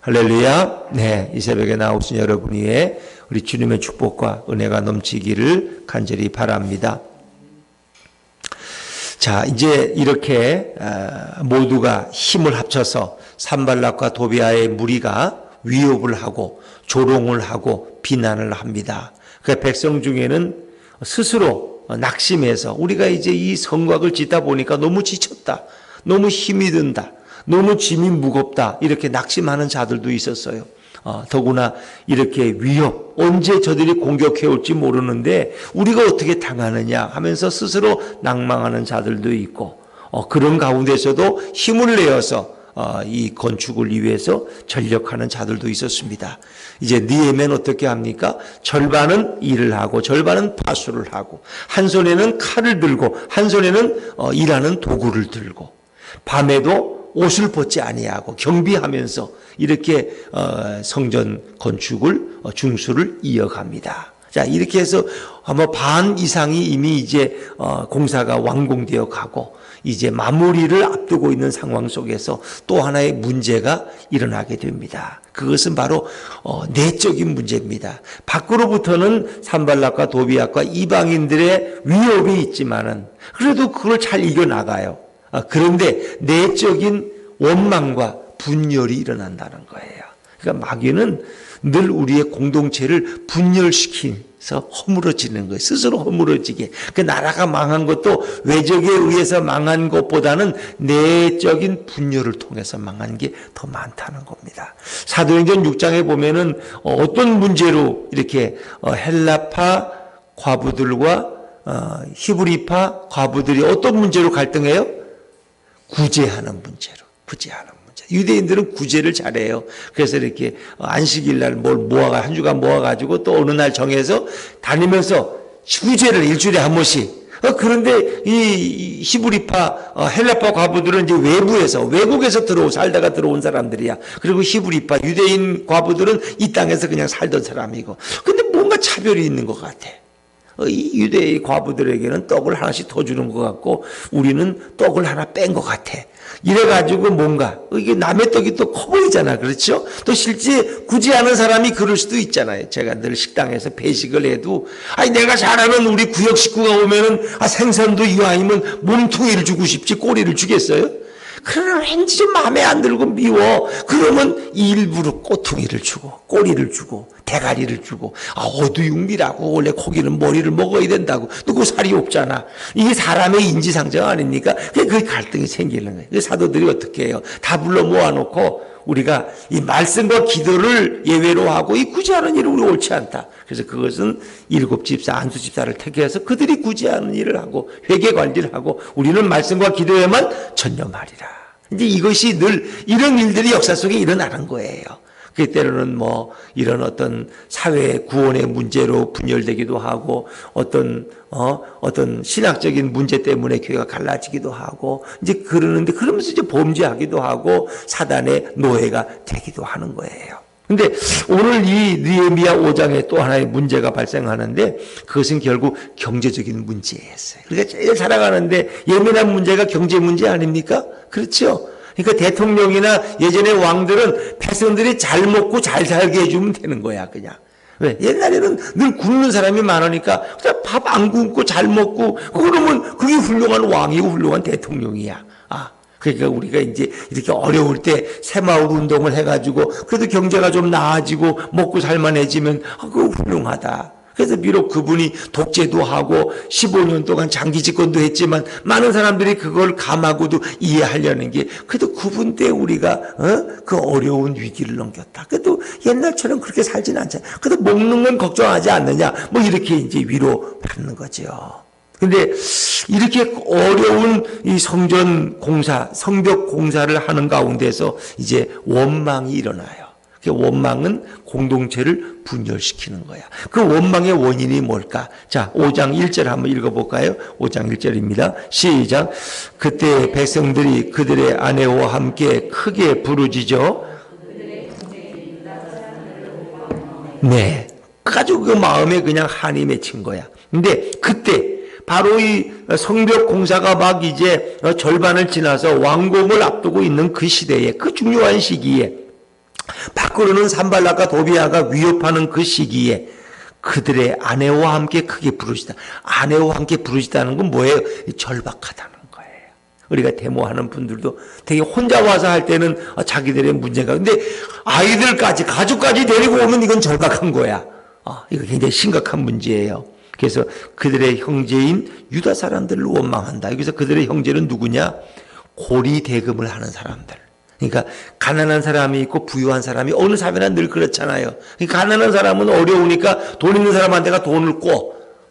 할렐루야. 네, 이 새벽에 나오신 여러분 위에 우리 주님의 축복과 은혜가 넘치기를 간절히 바랍니다. 자, 이제 이렇게 모두가 힘을 합쳐서 산발락과 도비아의 무리가 위협을 하고 조롱을 하고 비난을 합니다. 그 백성 중에는 스스로 낙심해서 우리가 이제 이 성곽을 짓다 보니까 너무 지쳤다, 너무 힘이 든다, 너무 짐이 무겁다, 이렇게 낙심하는 자들도 있었어요. 더구나 이렇게 위협, 언제 저들이 공격해 올지 모르는데 우리가 어떻게 당하느냐 하면서 스스로 낭망하는 자들도 있고, 그런 가운데서도 힘을 내어서 이 건축을 위해서 전력하는 자들도 있었습니다. 이제 느헤미야는 어떻게 합니까? 절반은 일을 하고 절반은 파수를 하고, 한 손에는 칼을 들고 한 손에는 일하는 도구를 들고, 밤에도 옷을 벗지 아니하고 경비하면서 이렇게 성전 건축을 중수를 이어갑니다. 자, 이렇게 해서 아마 반 이상이 이미 이제 공사가 완공되어 가고 이제 마무리를 앞두고 있는 상황 속에서 또 하나의 문제가 일어나게 됩니다. 그것은 바로 내적인 문제입니다. 밖으로부터는 산발락과 도비아과 이방인들의 위협이 있지만은 그래도 그걸 잘 이겨나가요. 그런데 내적인 원망과 분열이 일어난다는 거예요. 그러니까 마귀는 늘 우리의 공동체를 분열시켜서 허물어지는 거예요. 스스로 허물어지게. 그 나라가 망한 것도 외적에 의해서 망한 것보다는 내적인 분열을 통해서 망한 게 더 많다는 겁니다. 사도행전 6장에 보면은 어떤 문제로 이렇게 헬라파 과부들과 히브리파 과부들이 어떤 문제로 갈등해요? 구제하는 문제로. 유대인들은 구제를 잘해요. 그래서 이렇게 안식일 날 뭘 한 주간 모아가지고 또 어느 날 정해서 다니면서 구제를 일주일에 한 번씩. 그런데 이 히브리파, 헬라파 과부들은 이제 외국에서 살다가 들어온 사람들이야. 그리고 히브리파, 유대인 과부들은 이 땅에서 그냥 살던 사람이고. 근데 뭔가 차별이 있는 것 같아. 이 유대의 과부들에게는 떡을 하나씩 더 주는 것 같고 우리는 떡을 하나 뺀 것 같아. 이래가지고 뭔가 이게 남의 떡이 또 커 보이잖아. 그렇죠? 또 실제 구제하는 사람이 그럴 수도 있잖아요. 제가 늘 식당에서 배식을 해도 내가 잘 아는 우리 구역 식구가 오면은 생선도 이왕이면 몸통이를 주고 싶지 꼬리를 주겠어요? 그러나 왠지 좀 마음에 안 들고 미워. 그러면 일부러 꼬퉁이를 주고 꼬리를 주고 대가리를 주고, 어두육미라고 원래 고기는 머리를 먹어야 된다고. 누구 살이 없잖아. 이게 사람의 인지상정 아닙니까? 그 갈등이 생기는 거예요. 사도들이 어떻게 해요? 다 불러 모아놓고 우리가 이 말씀과 기도를 예외로 하고 이 구제하는 일은 우리 옳지 않다. 그래서 그것은 7집사 안수집사를 택해서 그들이 구제하는 일을 하고 회개 관리를 하고 우리는 말씀과 기도에만 전념하리라. 이제 이것이 늘 이런 일들이 역사 속에 일어나는 거예요. 그 때로는 이런 어떤 사회 구원의 문제로 분열되기도 하고 어떤 신학적인 문제 때문에 교회가 갈라지기도 하고 이제 그러면서 이제 범죄하기도 하고 사단의 노예가 되기도 하는 거예요. 근데 오늘 이 느헤미야 5장에 또 하나의 문제가 발생하는데 그것은 결국 경제적인 문제였어요. 그러니까 제일 살아가는데 예민한 문제가 경제 문제 아닙니까? 그렇죠? 그러니까 대통령이나 예전의 왕들은 백성들이 잘 먹고 잘 살게 해주면 되는 거야, 그냥. 왜? 옛날에는 늘 굶는 사람이 많으니까 밥 안 굶고 잘 먹고 그러면 그게 훌륭한 왕이고 훌륭한 대통령이야. 그러니까 우리가 이제 이렇게 어려울 때 새마을 운동을 해가지고 그래도 경제가 좀 나아지고 먹고 살만해지면 그거 훌륭하다. 그래서 비록 그분이 독재도 하고 15년 동안 장기 집권도 했지만 많은 사람들이 그걸 감하고도 이해하려는 게 그래도 그분 때 우리가 그 어려운 위기를 넘겼다. 그래도 옛날처럼 그렇게 살진 않잖아. 그래도 먹는 건 걱정하지 않느냐. 이렇게 이제 위로 받는 거죠. 근데 이렇게 어려운 이 성전 공사, 성벽 공사를 하는 가운데서 이제 원망이 일어나요. 그 원망은 공동체를 분열시키는 거야. 그 원망의 원인이 뭘까? 자, 5장 1절 한번 읽어볼까요? 5장 1절입니다. 시작. 그때 백성들이 그들의 아내와 함께 크게 부르짖어. 네. 아주 그 마음에 그냥 한이 맺힌 거야. 근데 그때 바로 이 성벽 공사가 막 이제 절반을 지나서 완공을 앞두고 있는 그 시대에, 그 중요한 시기에 밖으로는 산발락과 도비아가 위협하는 그 시기에 그들의 아내와 함께 크게 부르시다. 아내와 함께 부르시다는 건 뭐예요? 절박하다는 거예요. 우리가 데모하는 분들도 되게 혼자 와서 할 때는 자기들의 문제가, 근데 아이들까지 가족까지 데리고 오면 이건 절박한 거야. 이거 굉장히 심각한 문제예요. 그래서 그들의 형제인 유다 사람들을 원망한다. 여기서 그들의 형제는 누구냐? 고리대금을 하는 사람들. 그러니까 가난한 사람이 있고 부유한 사람이, 어느 사회나 늘 그렇잖아요. 그러니까 가난한 사람은 어려우니까 돈 있는 사람한테가 돈을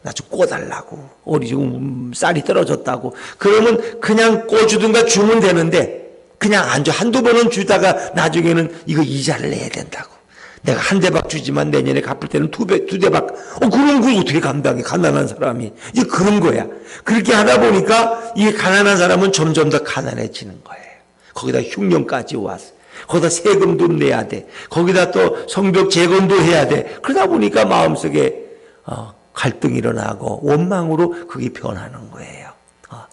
나 좀 꿔달라고. 우리 지금 쌀이 떨어졌다고. 그러면 그냥 꿔주든가 주면 되는데 그냥 안 줘. 한두 번은 주다가 나중에는 이거 이자를 내야 된다고. 내가 한 대박 주지만 내년에 갚을 때는 두 대박. 그럼 그걸 어떻게 감당해? 가난한 사람이. 이제 그런 거야. 그렇게 하다 보니까 이 가난한 사람은 점점 더 가난해지는 거예요. 거기다 흉년까지 왔어. 거기다 세금도 내야 돼. 거기다 또 성벽 재건도 해야 돼. 그러다 보니까 마음속에 갈등이 일어나고 원망으로 그게 변하는 거예요.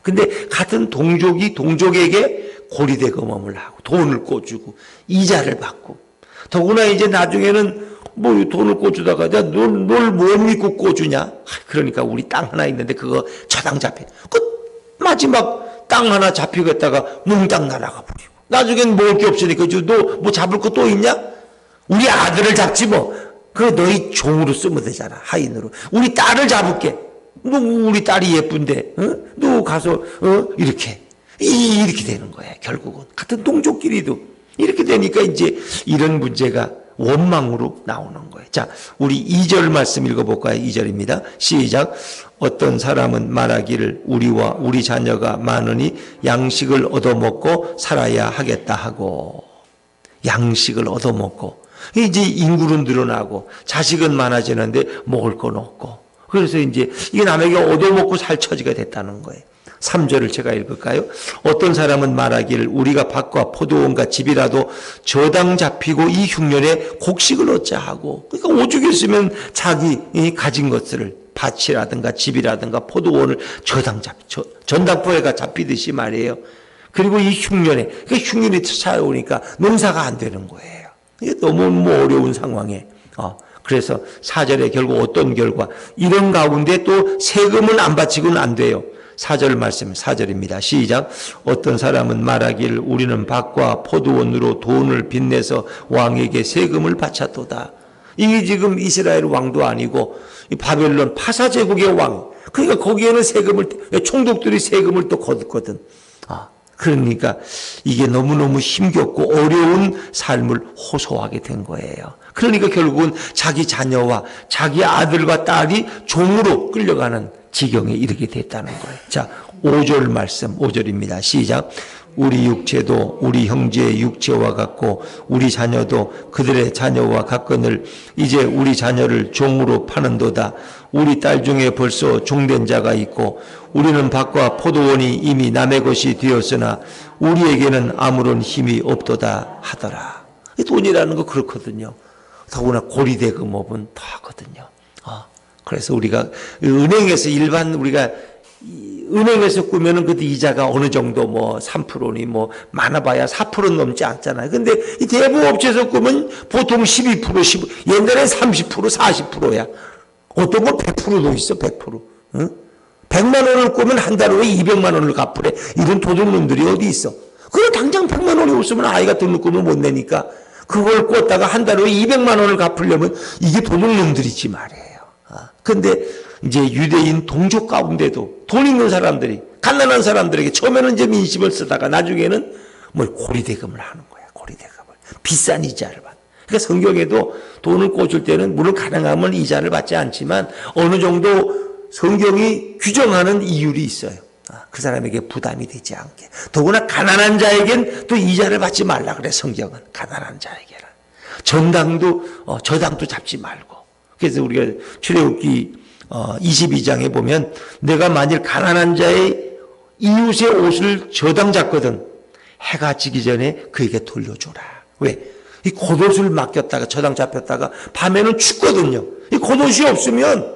근데 같은 동족에게 고리대금을 하고 돈을 꿔주고 이자를 받고, 더구나 이제 나중에는 뭐 돈을 꿔주다가 널 뭘 믿고 꿔주냐? 그러니까 우리 땅 하나 있는데 그거 저당 잡혀. 마지막 땅 하나 잡히겠다가 몽땅 날아가 버리고. 나중엔 먹을 게 없으니까 너 뭐 잡을 거 또 있냐? 우리 아들을 잡지 뭐. 그래 너희 종으로 쓰면 되잖아. 하인으로. 우리 딸을 잡을게. 너 우리 딸이 예쁜데, 너 가서 이렇게 되는 거야. 결국은 같은 동족끼리도 이렇게 되니까 이제 이런 문제가 원망으로 나오는 거예요. 자, 우리 2절 말씀 읽어볼까요? 2절입니다. 시작. 어떤 사람은 말하기를 우리와 우리 자녀가 많으니 양식을 얻어먹고 살아야 하겠다 하고. 양식을 얻어먹고. 이제 인구는 늘어나고 자식은 많아지는데 먹을 건 없고. 그래서 이제 이게 남에게 얻어먹고 살 처지가 됐다는 거예요. 3절을 제가 읽을까요? 어떤 사람은 말하기를 우리가 밭과 포도원과 집이라도 저당 잡히고 이 흉년에 곡식을 얻자 하고. 그러니까 오죽 있으면 자기 가진 것들을, 밭이라든가 집이라든가 포도원을 전당포에가 잡히듯이 말이에요. 그리고 이 흉년에, 그 흉년이 찾아오니까 농사가 안 되는 거예요. 이게 너무 어려운 상황에. 그래서 4절에 결국 어떤 결과, 이런 가운데 또 세금은 안 바치고는 안 돼요. 4절 말씀, 4절입니다. 시작. 어떤 사람은 말하기를 우리는 밭과 포도원으로 돈을 빚내서 왕에게 세금을 바쳤도다. 이게 지금 이스라엘 왕도 아니고 바벨론 파사제국의 왕. 그러니까 거기에는 총독들이 세금을 또 거뒀거든. 그러니까 이게 너무너무 힘겹고 어려운 삶을 호소하게 된 거예요. 그러니까 결국은 자기 자녀와 자기 아들과 딸이 종으로 끌려가는 지경에 이르게 됐다는 거예요. 자, 5절 말씀, 5절입니다. 시작. 우리 육체도 우리 형제의 육체와 같고 우리 자녀도 그들의 자녀와 같거늘 이제 우리 자녀를 종으로 파는도다. 우리 딸 중에 벌써 종된 자가 있고 우리는 밭과 포도원이 이미 남의 것이 되었으나 우리에게는 아무런 힘이 없도다 하더라. 돈이라는 거 그렇거든요. 더구나 고리대금업은 더 하거든요. 그래서 우리가 은행에서 우리가 은행에서 꾸면은 그 이자가 어느 정도 3%니 많아봐야 4% 넘지 않잖아요. 근데 이 대부업체에서 꾸면 보통 12%, 15%, 옛날에 30%, 40%야. 어떤 건 100%도 있어, 100%. 응? 100만 원을 꾸면 한 달 후에 200만 원을 갚으래. 이런 도둑놈들이 어디 있어? 그럼 당장 100만 원이 없으면 아이가 등록금을 못 내니까 그걸 꿨다가 한 달 후에 200만 원을 갚으려면 이게 도둑놈들이지 말이에요. 근데 이제 유대인 동족 가운데도 돈 있는 사람들이, 가난한 사람들에게 처음에는 이제 민심을 쓰다가 나중에는 고리대금을 하는 거야. 고리대금을. 비싼 이자를 받아. 그러니까 성경에도 돈을 꿔줄 때는 물론 가능하면 이자를 받지 않지만 어느 정도 성경이 규정하는 이율이 있어요. 그 사람에게 부담이 되지 않게. 더구나 가난한 자에겐 또 이자를 받지 말라 그래, 성경은. 가난한 자에게는. 저당도 잡지 말고. 그래서 우리가 출애굽기 22장에 보면 내가 만일 가난한 자의 이웃의 옷을 저당 잡거든 해가 지기 전에 그에게 돌려줘라. 왜? 이 겉옷을 맡겼다가 저당 잡혔다가 밤에는 춥거든요. 이 겉옷이 없으면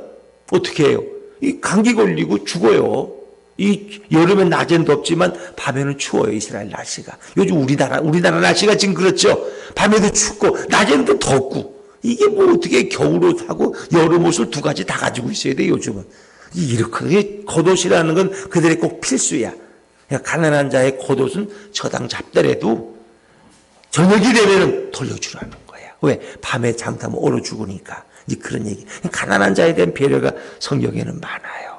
어떻게 해요? 이 감기 걸리고 죽어요. 이 여름엔 낮엔 덥지만 밤에는 추워요. 이스라엘 날씨가. 요즘 우리나라 날씨가 지금 그렇죠. 밤에도 춥고 낮에는 또 덥고. 이게 뭐 어떻게 겨울옷 하고 여름옷을 두 가지 다 가지고 있어야 돼 요즘은. 이렇게 겉옷이라는 건 그들의 꼭 필수야. 그러니까 가난한 자의 겉옷은 저당 잡더라도 저녁이 되면 돌려주라는 거야. 왜? 밤에 잠타면 얼어 죽으니까. 이제 그런 얘기. 가난한 자에 대한 배려가 성경에는 많아요.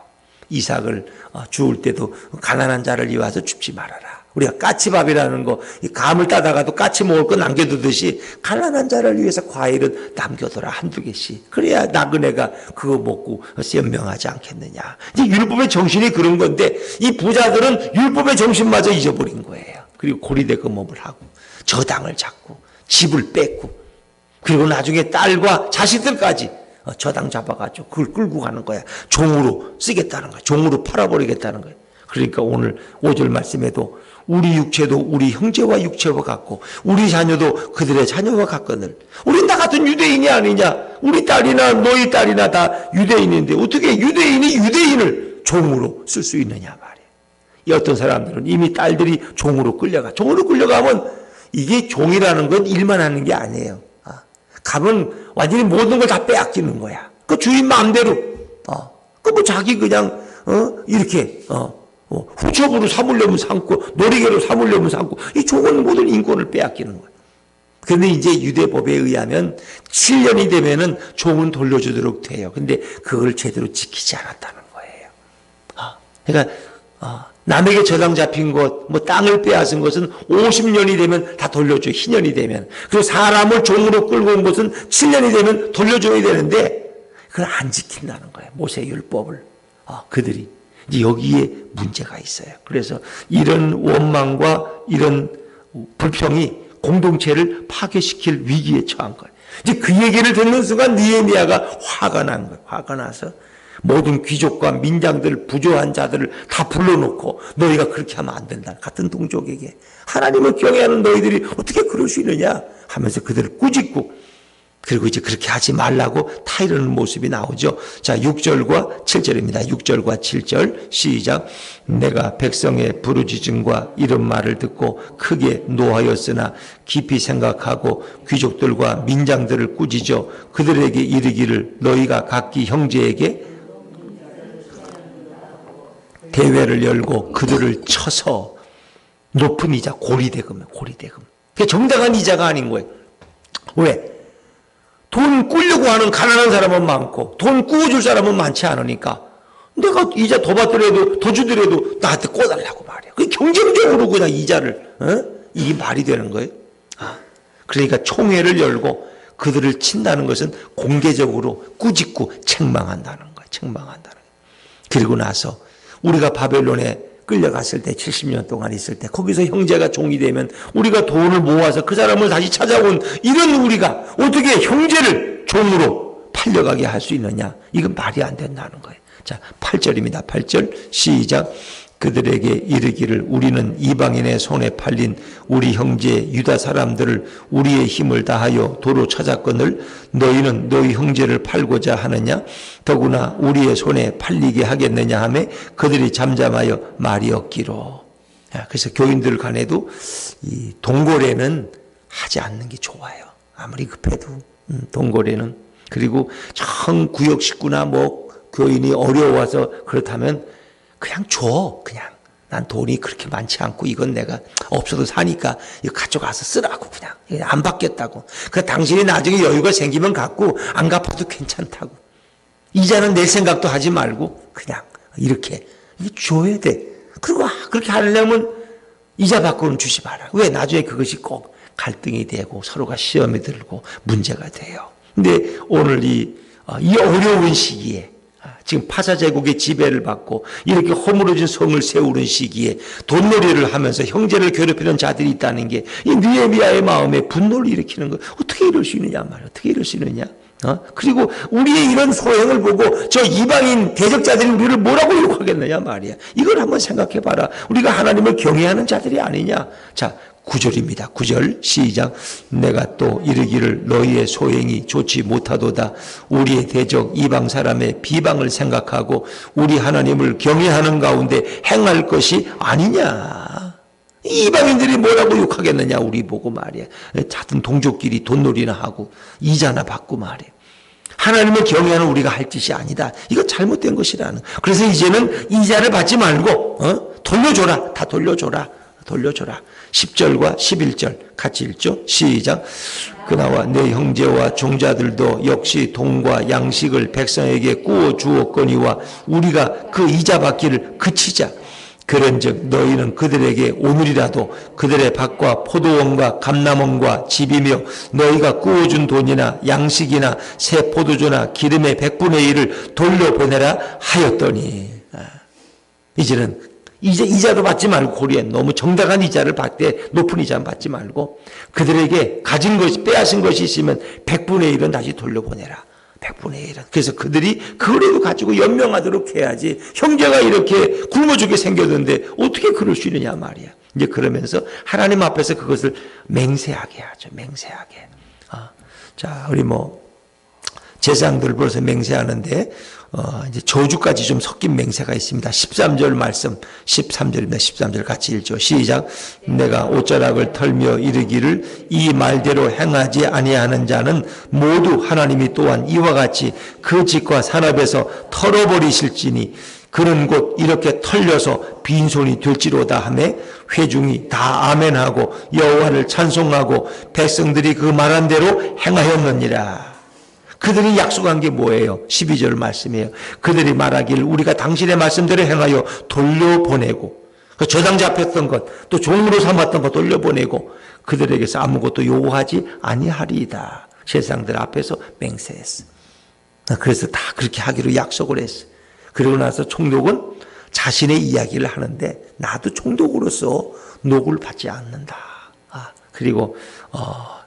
이삭을 주울 때도 가난한 자를 위하여 줍지 말아라. 우리가 까치밥이라는 거, 이 감을 따다가도 까치 먹을 거 남겨두듯이 가난한 자를 위해서 과일은 남겨둬라. 한두 개씩. 그래야 나그네가 그거 먹고 연명하지 않겠느냐. 이제 율법의 정신이 그런 건데 이 부자들은 율법의 정신마저 잊어버린 거예요. 그리고 고리대금업을 하고 저당을 잡고 집을 뺏고 그리고 나중에 딸과 자식들까지 저당 잡아가지고 그걸 끌고 가는 거야. 종으로 쓰겠다는 거야. 종으로 팔아버리겠다는 거야. 그러니까 오늘 5절 말씀에도 우리 육체도 우리 형제와 육체와 같고 우리 자녀도 그들의 자녀와 같거늘 우린 다 같은 유대인이 아니냐. 우리 딸이나 너희 딸이나 다 유대인인데 어떻게 유대인이 유대인을 종으로 쓸 수 있느냐 말이야. 이 어떤 사람들은 이미 딸들이 종으로 끌려가. 종으로 끌려가면 이게 종이라는 건 일만 하는 게 아니에요. 가면 완전히 모든 걸 다 빼앗기는 거야. 그 주인 마음대로. 그 뭐 자기 그냥 이렇게 후첩으로 삼으려면 삼고 놀이개로 삼으려면 삼고 이 종은 모든 인권을 빼앗기는 거야. 그런데 이제 유대법에 의하면 7년이 되면은 종은 돌려주도록 돼요. 근데 그걸 제대로 지키지 않았다는 거예요. 그러니까 남에게 저당 잡힌 것, 뭐 땅을 빼앗은 것은 50년이 되면 다 돌려줘요. 희년이 되면. 그리고 사람을 종으로 끌고 온 것은 7년이 되면 돌려줘야 되는데 그걸 안 지킨다는 거예요. 모세율법을. 그들이. 이제 여기에 문제가 있어요. 그래서 이런 원망과 이런 불평이 공동체를 파괴시킬 위기에 처한 거예요. 이제 그 얘기를 듣는 순간 느헤미야가 화가 난 거예요. 화가 나서 모든 귀족과 민장들, 부조한 자들을 다 불러놓고 너희가 그렇게 하면 안 된다. 같은 동족에게. 하나님을 경외하는 너희들이 어떻게 그럴 수 있느냐 하면서 그들을 꾸짖고 그리고 이제 그렇게 하지 말라고 타이르는 모습이 나오죠. 자, 6절과 7절입니다. 6절과 7절 시작. 내가 백성의 부르짖음과 이런 말을 듣고 크게 노하였으나 깊이 생각하고 귀족들과 민장들을 꾸짖어 그들에게 이르기를 너희가 각기 형제에게 대회를 열고 그들을 쳐서 높은 이자, 고리대금이에요. 고리대금. 그게 정당한 이자가 아닌 거예요. 왜? 돈 꾸려고 하는 가난한 사람은 많고 돈 꾸어줄 사람은 많지 않으니까 내가 이자 더 받더라도 더 주더라도 나한테 꿔달라고 말이야. 그게 경쟁적으로 그냥 이자를 이게 말이 되는 거예요. 그러니까 총회를 열고 그들을 친다는 것은 공개적으로 꾸짖고 책망한다는 거예요. 책망한다는 거예요. 그리고 나서 우리가 바벨론에 끌려갔을 때 70년 동안 있을 때 거기서 형제가 종이 되면 우리가 돈을 모아서 그 사람을 다시 찾아온 이런 우리가 어떻게 형제를 종으로 팔려가게 할 수 있느냐. 이건 말이 안 된다는 거예요. 자, 8절입니다. 8절 시작. 그들에게 이르기를 우리는 이방인의 손에 팔린 우리 형제 유다 사람들을 우리의 힘을 다하여 도로 찾았거늘 너희는 너희 형제를 팔고자 하느냐 더구나 우리의 손에 팔리게 하겠느냐 하며 그들이 잠잠하여 말이 없기로. 그래서 교인들 간에도 이 동거래는 하지 않는 게 좋아요. 아무리 급해도 동거래는. 그리고 정 구역 식구나 뭐 교인이 어려워서 그렇다면 그냥 줘. 그냥 난 돈이 그렇게 많지 않고 이건 내가 없어도 사니까 이거 가져가서 쓰라고 그냥 안 받겠다고. 그 당신이 나중에 여유가 생기면 갖고 안 갚아도 괜찮다고. 이자는 낼 생각도 하지 말고 그냥 이렇게 줘야 돼. 그리고 그렇게 하려면 이자 받고는 주지 마라. 왜? 나중에 그것이 꼭 갈등이 되고 서로가 시험에 들고 문제가 돼요. 근데 오늘 이 어려운 시기에 지금 파사 제국의 지배를 받고 이렇게 허물어진 성을 세우는 시기에 돈놀이를 하면서 형제를 괴롭히는 자들이 있다는 게 이 느헤미야의 마음에 분노를 일으키는 거. 어떻게 이럴 수 있느냐 말이야. 어떻게 이럴 수 있느냐. 그리고 우리의 이런 소행을 보고 저 이방인 대적자들이 우리를 뭐라고 욕하겠느냐 말이야. 이걸 한번 생각해 봐라. 우리가 하나님을 경외하는 자들이 아니냐. 자, 9절입니다. 9절 시작. 내가 또 이르기를 너희의 소행이 좋지 못하도다. 우리의 대적 이방 사람의 비방을 생각하고 우리 하나님을 경외하는 가운데 행할 것이 아니냐. 이방인들이 뭐라고 욕하겠느냐 우리 보고 말이야. 작은 동족끼리 돈놀이나 하고 이자나 받고 말이야. 하나님을 경외하는 우리가 할 짓이 아니다. 이거 잘못된 것이라는. 그래서 이제는 이자를 받지 말고 돌려줘라. 다 돌려줘라. 10절과 11절 같이 읽죠. 시작. 그나와 내 형제와 종자들도 역시 돈과 양식을 백성에게 구워 주었거니와 우리가 그 이자 받기를 그치자. 그런즉 너희는 그들에게 오늘이라도 그들의 밭과 포도원과 감람원과 집이며 너희가 구워준 돈이나 양식이나 새 포도주나 기름의 100분의 1을 돌려보내라 하였더니, 이제는 이자도 받지 말고 고리에 너무 정당한 이자를 받되 높은 이자는 받지 말고 그들에게 가진 것이 빼앗은 것이 있으면 100분의 1은 다시 돌려보내라. 100분의 1은. 그래서 그들이 그거라도 가지고 연명하도록 해야지. 형제가 이렇게 굶어 죽게 생겼는데 어떻게 그럴 수 있느냐 말이야. 이제 그러면서 하나님 앞에서 그것을 맹세하게 하죠. 맹세하게. 자, 우리 제사장들 벌써 맹세하는데 이제 저주까지 좀 섞인 맹세가 있습니다. 13절 말씀, 13절입니다. 13절 같이 읽죠. 시작. 내가 옷자락을 털며 이르기를 이 말대로 행하지 아니하는 자는 모두 하나님이 또한 이와 같이 그 집과 산업에서 털어버리실지니 그는 곧 이렇게 털려서 빈손이 될지로다 하매 회중이 다 아멘하고 여호와를 찬송하고 백성들이 그 말한 대로 행하였느니라. 그들이 약속한 게 뭐예요? 12절 말씀이에요. 그들이 말하길 우리가 당신의 말씀대로 행하여 돌려보내고 그 저당 잡혔던 것 또 종으로 삼았던 것 돌려보내고 그들에게서 아무것도 요구하지 아니하리이다. 세상들 앞에서 맹세했어. 그래서 다 그렇게 하기로 약속을 했어. 그러고 나서 총독은 자신의 이야기를 하는데 나도 총독으로서 녹을 받지 않는다. 그리고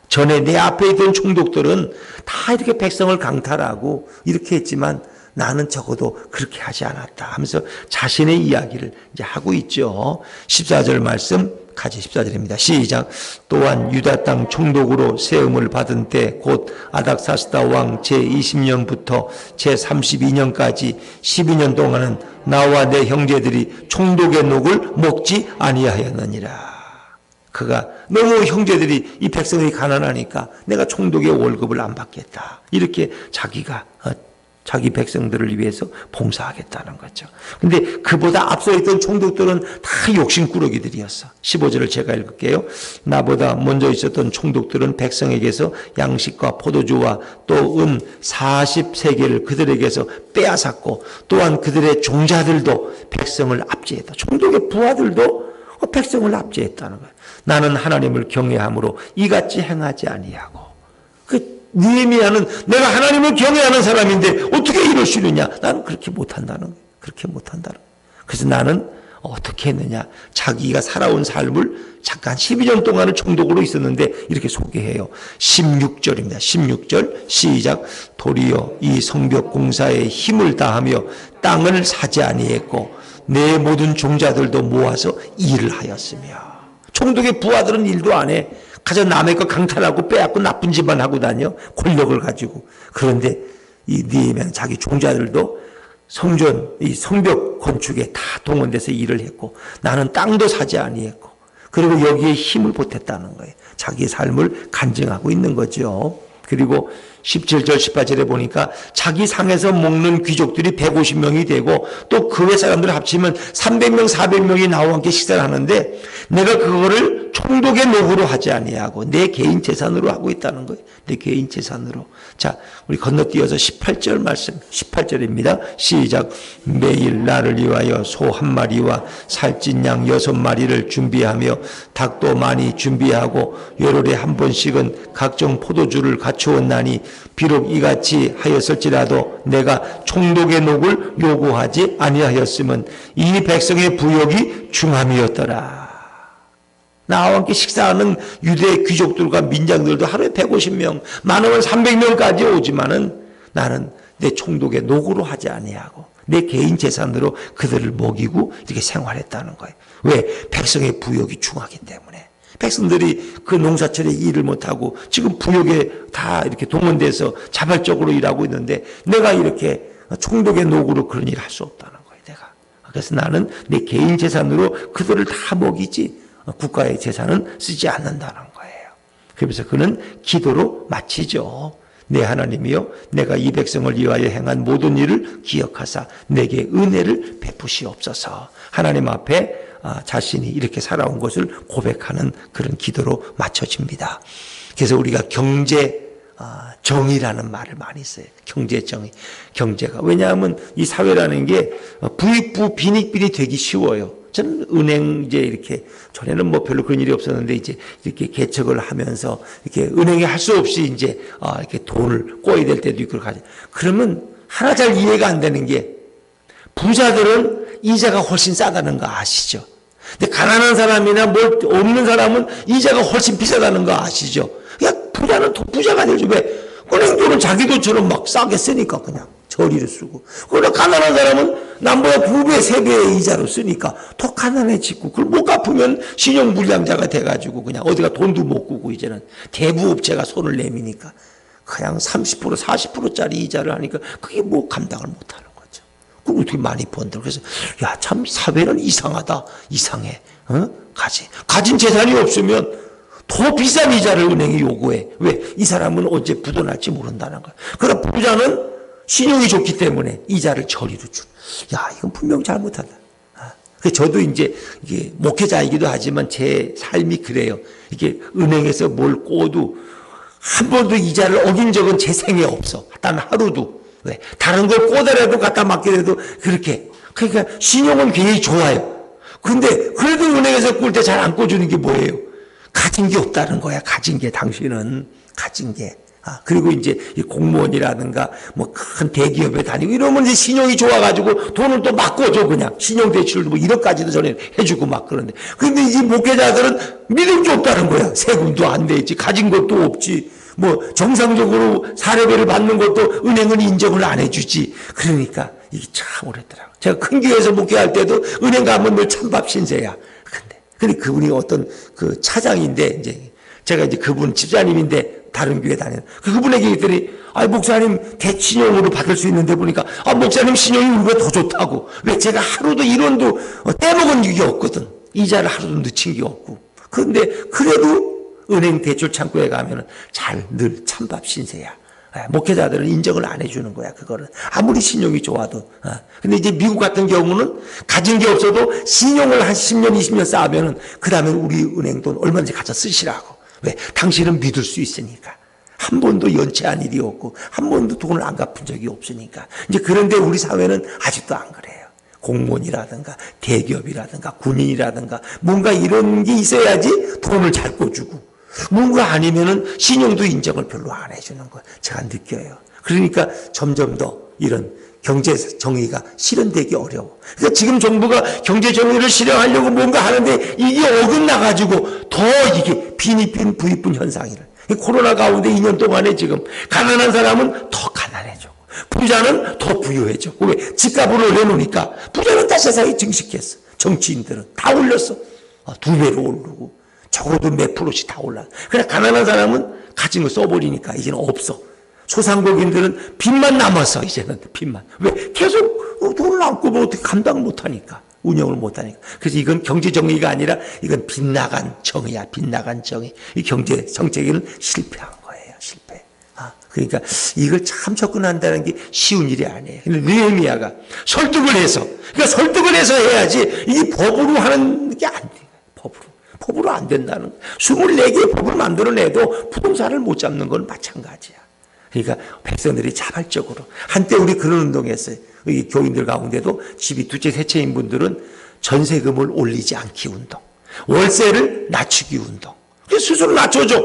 전에 내 앞에 있던 총독들은 다 이렇게 백성을 강탈하고 이렇게 했지만 나는 적어도 그렇게 하지 않았다 하면서 자신의 이야기를 이제 하고 있죠. 14절 말씀 같이 14절입니다. 시작. 또한 유다 땅 총독으로 세움을 받은 때 곧 아닥사스다 왕 제20년부터 제32년까지 12년 동안은 나와 내 형제들이 총독의 녹을 먹지 아니하였느니라. 그가 너무 형제들이 이 백성이 가난하니까 내가 총독의 월급을 안 받겠다. 이렇게 자기가 자기 백성들을 위해서 봉사하겠다는 거죠. 근데 그보다 앞서 있던 총독들은 다 욕심꾸러기들이었어. 15절을 제가 읽을게요. 나보다 먼저 있었던 총독들은 백성에게서 양식과 포도주와 또 은 40세계를 그들에게서 빼앗았고 또한 그들의 종자들도 백성을 압제했다. 총독의 부하들도 백성을 압제했다는 거예요. 나는 하나님을 경외함으로 이같이 행하지 아니하고. 느헤미야는 내가 하나님을 경외하는 사람인데 어떻게 이럴 수 있느냐. 나는 그렇게 못한다는 거예요. 그렇게 못한다는 거예요. 그래서 나는 어떻게 했느냐. 자기가 살아온 삶을 잠깐 12년 동안을 총독으로 있었는데 이렇게 소개해요. 16절입니다. 16절 시작. 도리어 이 성벽 공사에 힘을 다하며 땅을 사지 아니했고 내 모든 종자들도 모아서 일을 하였으며. 총독의 부하들은 일도 안 해. 가서 남의 거 강탈하고 빼앗고 나쁜 짓만 하고 다녀. 권력을 가지고. 그런데 이 느헤미야는 자기 종자들도 이 성벽 건축에 다 동원돼서 일을 했고 나는 땅도 사지 아니했고 그리고 여기에 힘을 보탰다는 거예요. 자기의 삶을 간증하고 있는 거죠. 그리고 17절 18절에 보니까 자기 상에서 먹는 귀족들이 150명이 되고 또 그 외 사람들 합치면 300명 400명이 나와 함께 식사를 하는데 내가 그거를 총독의 노후로 하지 아니하고 내 개인 재산으로 하고 있다는 거예요. 내 개인 재산으로. 자, 우리 건너뛰어서 18절 말씀 18절입니다. 시작. 매일 나를 위하여 소 한 마리와 살찐 양 6마리를 준비하며 닭도 많이 준비하고 열흘에 한 번씩은 각종 포도주를 갖추었나니 비록 이같이 하였을지라도 내가 총독의 녹을 요구하지 아니하였으면 이 백성의 부역이 중함이었더라. 나와 함께 식사하는 유대 귀족들과 민장들도 하루에 150명, 많으면 300명까지 오지만은 나는 내 총독의 노고로 하지 아니하고 내 개인 재산으로 그들을 먹이고 이렇게 생활했다는 거예요. 왜? 백성의 부역이 중하기 때문에. 백성들이 그 농사철에 일을 못하고 지금 부역에 다 이렇게 동원돼서 자발적으로 일하고 있는데 내가 이렇게 총독의 노고로 그런 일을 할 수 없다는 거예요. 내가. 그래서 나는 내 개인 재산으로 그들을 다 먹이지 국가의 재산은 쓰지 않는다는 거예요. 그러면서 그는 기도로 마치죠. 내 하나님이여, 내가 이 백성을 위하여 행한 모든 일을 기억하사 내게 은혜를 베푸시옵소서. 하나님 앞에 자신이 이렇게 살아온 것을 고백하는 그런 기도로 맞춰집니다. 그래서 우리가 정의라는 말을 많이 써요. 경제정의. 경제가. 왜냐하면 이 사회라는 게 부익부 빈익빈이 되기 쉬워요. 저는 은행 이렇게 전에는 뭐 별로 그런 일이 없었는데 이제 이렇게 개척을 하면서 이렇게 은행에 할 수 없이 이렇게 돈을 꿔야 될 때도 있고 가죠. 그러면 하나 잘 이해가 안 되는 게 부자들은 이자가 훨씬 싸다는 거 아시죠? 근데 가난한 사람이나 뭘 없는 사람은 이자가 훨씬 비싸다는 거 아시죠? 그냥 부자는 더 부자가 되죠. 왜? 은행 돈은 자기 돈처럼 막 싸게 쓰니까 그냥. 저리로 쓰고. 그러나 가난한 사람은 남보다 2배, 3배의 이자로 쓰니까 더 가난해지고 그걸 못 갚으면 신용불량자가 돼가지고 그냥 어디가 돈도 못 꾸고 이제는 대부업체가 손을 내미니까 그냥 30%, 40%짜리 이자를 하니까 그게 뭐 감당을 못하는 거죠. 그럼 어떻게 많이 번들. 그래서 야, 참 사회는 이상하다. 이상해. 가진 재산이 없으면 더 비싼 이자를 은행이 요구해. 왜? 이 사람은 언제 부도날지 모른다는 거야. 그러나 부자는 신용이 좋기 때문에 이자를 저리로 준. 야, 이건 분명 잘못한다. 그래서 저도 이게 목회자이기도 하지만 제 삶이 그래요. 이게 은행에서 뭘 꿔도 한 번도 이자를 어긴 적은 제 생에 없어. 단 하루도. 왜? 다른 걸 꿔더라도 갖다 맡기라도 그렇게. 그러니까 신용은 굉장히 좋아요. 근데 그래도 은행에서 꿀 때 잘 안 꿔주는 게 뭐예요? 가진 게 없다는 거야. 가진 게 당신은. 가진 게. 그리고 이제 이 공무원이라든가 뭐 큰 대기업에 다니고 이러면 이제 신용이 좋아가지고 돈을 또 막 꿔줘 그냥. 신용대출도 뭐 1억까지도 전에 해주고 막 그러는데. 근데 이제 목회자들은 믿을 게 없다는 거야. 세금도 안 되지. 가진 것도 없지. 뭐 정상적으로 사례비를 받는 것도 은행은 인정을 안 해주지. 그러니까 이게 참 어렵더라고. 제가 큰 교회에서 목회할 때도 은행 가면 늘 찬밥 신세야. 근데 그분이 어떤 그 차장인데 이제 제가 이제 그분 집사님인데 다른 교회 다니는 그분에게 얘기했더니 목사님 대신용으로 받을 수 있는데 보니까 목사님 신용이 우리가 더 좋다고. 왜? 제가 하루도 1원도 떼먹은 적이 없거든. 이자를 하루도 늦춘 게 없고. 그런데 그래도 은행 대출 창구에 가면은 늘 찬밥 신세야. 목회자들은 인정을 안 해주는 거야, 그거를. 아무리 신용이 좋아도. 근데 이제 미국 같은 경우는 가진 게 없어도 신용을 한 10년, 20년 쌓으면은 그 다음에 우리 은행 돈 얼마든지 가져 쓰시라고. 왜? 당신은 믿을 수 있으니까. 한 번도 연체한 일이 없고, 한 번도 돈을 안 갚은 적이 없으니까. 이제 그런데 우리 사회는 아직도 안 그래요. 공무원이라든가, 대기업이라든가, 군인이라든가, 뭔가 이런 게 있어야지 돈을 잘 꿔주고, 뭔가 아니면은 신용도 인정을 별로 안 해주는 거 제가 느껴요. 그러니까 점점 더 이런 경제 정의가 실현되기 어려워. 그러니까 지금 정부가 경제 정의를 실현하려고 뭔가 하는데 이게 어긋나가지고 더 이게 빈익빈 부익분 현상이를. 코로나 가운데 2년 동안에 지금 가난한 사람은 더 가난해지고 부자는 더 부유해지고. 왜? 집값을 올려놓으니까 부자는 다 세상에 증식했어. 정치인들은 다 올렸어. 2배로 오르고 적어도 몇 프로씩 다 올라. 그래 가난한 사람은 가진 거 써버리니까 이제는 없어. 소상공인들은 빚만 남았어. 이제는 빚만. 왜? 계속 돈을 안 꿔면 어떻게 감당을 못하니까. 운영을 못하니까. 그래서 이건 경제정의가 아니라 이건 빗나간 정의야. 빗나간 정의. 이 경제 정책에는 실패한 거예요. 실패. 그러니까 이걸 참 접근한다는 게 쉬운 일이 아니에요. 근데 느헤미야가 설득을 해서. 그러니까 설득을 해서 해야지 이게 법으로 하는 게 안 돼요. 법으로 안 된다는 거예요. 24개의 법을 만들어내도 부동산을 못 잡는 건 마찬가지야. 그러니까 백성들이 자발적으로. 한때 우리 그런 운동했어요. 이 교인들 가운데도 집이 두채, 세채인 분들은 전세금을 올리지 않기 운동. 월세를 낮추기 운동. 스스로 낮춰줘.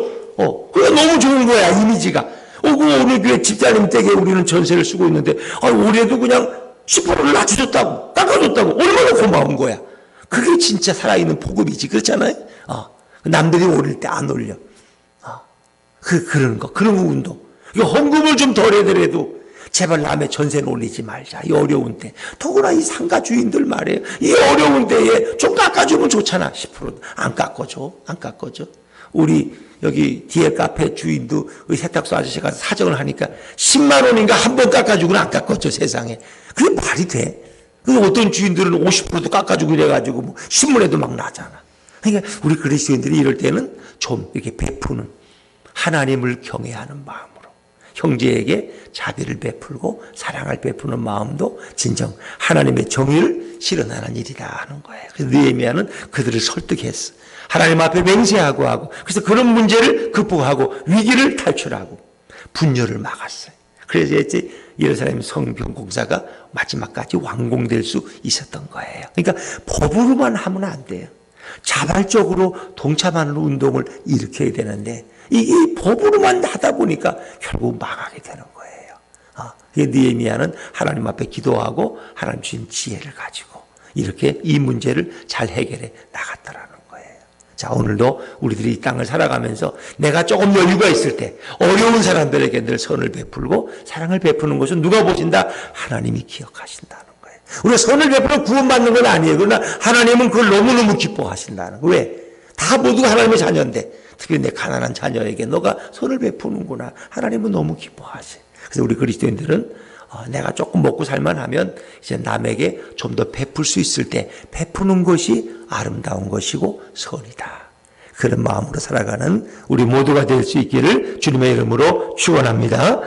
그게 너무 좋은 거야, 이미지가. 우리 교회 집사님 댁에 우리는 전세를 쓰고 있는데, 올해도 그냥 10%를 낮춰줬다고, 깎아줬다고. 얼마나 고마운 거야. 그게 진짜 살아있는 복음이지. 그렇잖아요? 남들이 올릴 때 안 올려. 그런 운동. 이 헌금을 좀 덜 해더라도 제발 남의 전세는 올리지 말자. 이 어려운 때. 더구나 이 상가 주인들 말이에요. 이 어려운 때에 좀 깎아주면 좋잖아. 10%. 안 깎아줘. 우리 여기 뒤에 카페 주인도 세탁소 아저씨 가서 사정을 하니까 10만 원인가 한 번 깎아주고는 안 깎았죠, 세상에. 그게 말이 돼? 어떤 주인들은 50%도 깎아주고 이래가지고 뭐 신문에도 막 나잖아. 그러니까 우리 그리스도인들이 이럴 때는 좀 이렇게 베푸는, 하나님을 경외하는 마음으로 형제에게 자비를 베풀고 사랑을 베푸는 마음도 진정 하나님의 정의를 실현하는 일이다 하는 거예요. 그래서 느헤미야는 그들을 설득했어. 하나님 앞에 맹세하고 하고, 그래서 그런 문제를 극복하고 위기를 탈출하고 분열을 막았어요. 그래서 이제 예루살렘 성벽 공사가 마지막까지 완공될 수 있었던 거예요. 그러니까 법으로만 하면 안 돼요. 자발적으로 동참하는 운동을 일으켜야 되는데 이 법으로만 하다 보니까 결국 망하게 되는 거예요. 느헤미야는 하나님 앞에 기도하고 하나님 주신 지혜를 가지고 이렇게 이 문제를 잘 해결해 나갔더라는 거예요. 자, 오늘도 우리들이 이 땅을 살아가면서 내가 조금 여유가 있을 때 어려운 사람들에게 늘 선을 베풀고 사랑을 베푸는 것은 누가 보신다? 하나님이 기억하신다는 거예요. 우리가 선을 베풀어 구원받는 건 아니에요. 그러나 하나님은 그걸 너무너무 기뻐하신다는 거예요. 왜? 다 모두가 하나님의 자녀인데 특히 내 가난한 자녀에게 너가 선을 베푸는구나. 하나님은 너무 기뻐하세요. 그래서 우리 그리스도인들은 내가 조금 먹고 살만하면 이제 남에게 좀 더 베풀 수 있을 때 베푸는 것이 아름다운 것이고 선이다. 그런 마음으로 살아가는 우리 모두가 될 수 있기를 주님의 이름으로 축원합니다.